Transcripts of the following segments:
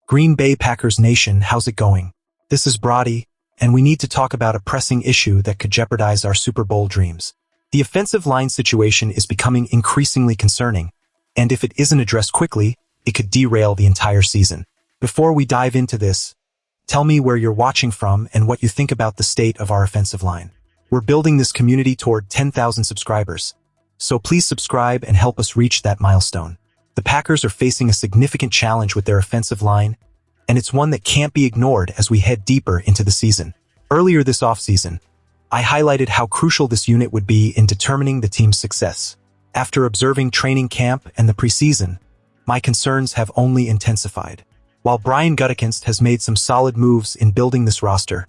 Green Bay Packers Nation, how's it going? This is Brody, and we need to talk about a pressing issue that could jeopardize our Super Bowl dreams. The offensive line situation is becoming increasingly concerning, and if it isn't addressed quickly, it could derail the entire season. Before we dive into this, tell me where you're watching from and what you think about the state of our offensive line. We're building this community toward 10,000 subscribers, so please subscribe and help us reach that milestone. The Packers are facing a significant challenge with their offensive line, and it's one that can't be ignored as we head deeper into the season. Earlier this offseason, I highlighted how crucial this unit would be in determining the team's success. After observing training camp and the preseason, my concerns have only intensified. While Brian Gutekunst has made some solid moves in building this roster,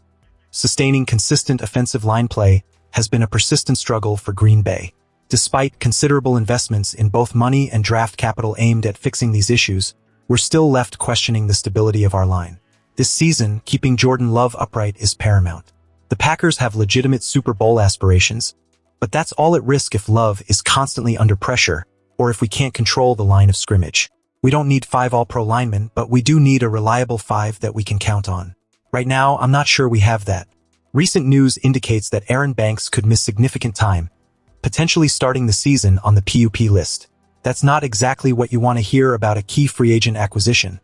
sustaining consistent offensive line play has been a persistent struggle for Green Bay. Despite considerable investments in both money and draft capital aimed at fixing these issues, we're still left questioning the stability of our line. This season, keeping Jordan Love upright is paramount. The Packers have legitimate Super Bowl aspirations, but that's all at risk if Love is constantly under pressure or if we can't control the line of scrimmage. We don't need 5 All-Pro linemen, but we do need a reliable 5 that we can count on. Right now, I'm not sure we have that. Recent news indicates that Aaron Banks could miss significant time, potentially starting the season on the PUP list. That's not exactly what you want to hear about a key free agent acquisition,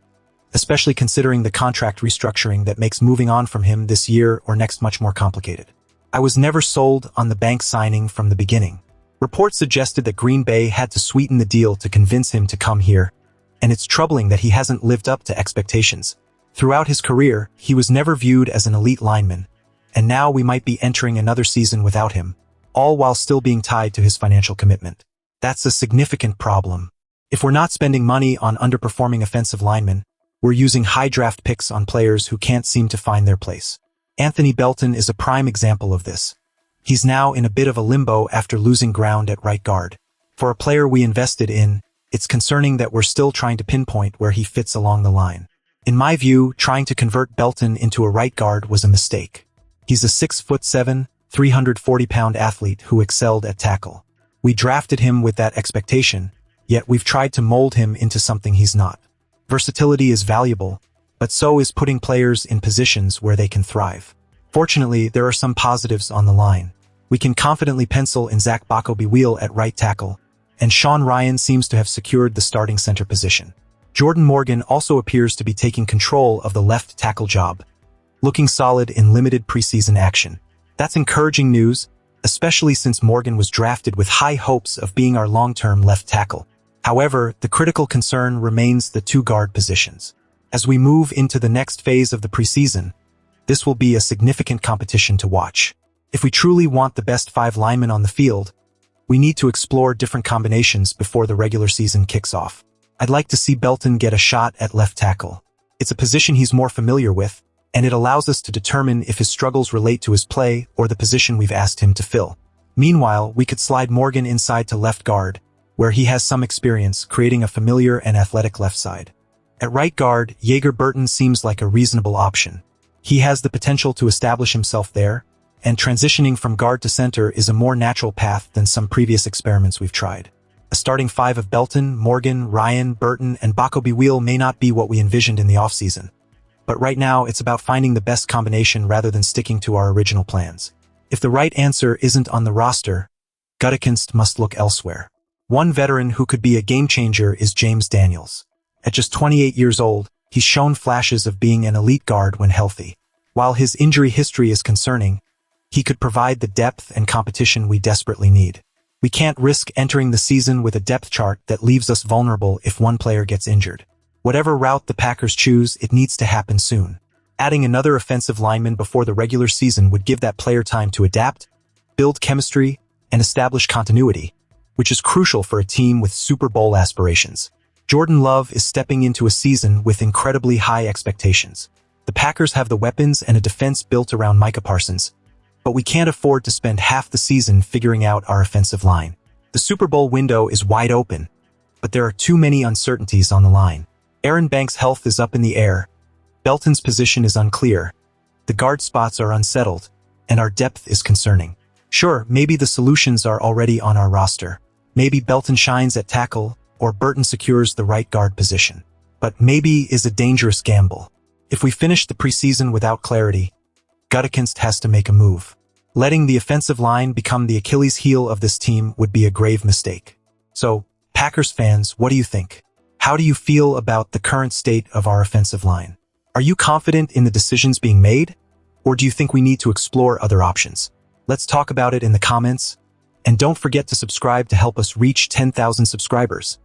especially considering the contract restructuring that makes moving on from him this year or next much more complicated. I was never sold on the Banks signing from the beginning. Reports suggested that Green Bay had to sweeten the deal to convince him to come here, and it's troubling that he hasn't lived up to expectations. Throughout his career, he was never viewed as an elite lineman, and now we might be entering another season without him, all while still being tied to his financial commitment. That's a significant problem. If we're not spending money on underperforming offensive linemen, we're using high draft picks on players who can't seem to find their place. Anthony Belton is a prime example of this. He's now in a bit of a limbo after losing ground at right guard. For a player we invested in, it's concerning that we're still trying to pinpoint where he fits along the line. In my view, trying to convert Belton into a right guard was a mistake. He's a 6'7", 340-pound athlete who excelled at tackle. We drafted him with that expectation, yet we've tried to mold him into something he's not. Versatility is valuable, but so is putting players in positions where they can thrive. Fortunately, there are some positives on the line. We can confidently pencil in Zach Bacco-Bewell at right tackle, and Sean Rhyan seems to have secured the starting center position. Jordan Morgan also appears to be taking control of the left tackle job, looking solid in limited preseason action. That's encouraging news, especially since Morgan was drafted with high hopes of being our long-term left tackle. However, the critical concern remains the 2 guard positions. As we move into the next phase of the preseason, this will be a significant competition to watch. If we truly want the best 5 linemen on the field, we need to explore different combinations before the regular season kicks off. I'd like to see Belton get a shot at left tackle. It's a position he's more familiar with, and it allows us to determine if his struggles relate to his play or the position we've asked him to fill. Meanwhile, we could slide Morgan inside to left guard, where he has some experience, creating a familiar and athletic left side. At right guard, Jaeger Burton seems like a reasonable option. He has the potential to establish himself there, and transitioning from guard to center is a more natural path than some previous experiments we've tried. A starting 5 of Belton, Morgan, Ryan, Burton, and Bacco-Bewell may not be what we envisioned in the offseason. But right now, it's about finding the best combination rather than sticking to our original plans. If the right answer isn't on the roster, Gutekunst must look elsewhere. One veteran who could be a game-changer is James Daniels. At just 28 years old, he's shown flashes of being an elite guard when healthy. While his injury history is concerning, he could provide the depth and competition we desperately need. We can't risk entering the season with a depth chart that leaves us vulnerable if one player gets injured. Whatever route the Packers choose, it needs to happen soon. Adding another offensive lineman before the regular season would give that player time to adapt, build chemistry, and establish continuity, which is crucial for a team with Super Bowl aspirations. Jordan Love is stepping into a season with incredibly high expectations. The Packers have the weapons and a defense built around Micah Parsons, but we can't afford to spend half the season figuring out our offensive line. The Super Bowl window is wide open, but there are too many uncertainties on the line. Aaron Banks' health is up in the air, Belton's position is unclear, the guard spots are unsettled, and our depth is concerning. Sure, maybe the solutions are already on our roster. Maybe Belton shines at tackle, or Burton secures the right guard position. but maybe is a dangerous gamble. If we finish the preseason without clarity, Gutekunst has to make a move. Letting the offensive line become the Achilles heel of this team would be a grave mistake. So, Packers fans, what do you think? How do you feel about the current state of our offensive line? Are you confident in the decisions being made? Or do you think we need to explore other options? Let's talk about it in the comments. And don't forget to subscribe to help us reach 10,000 subscribers.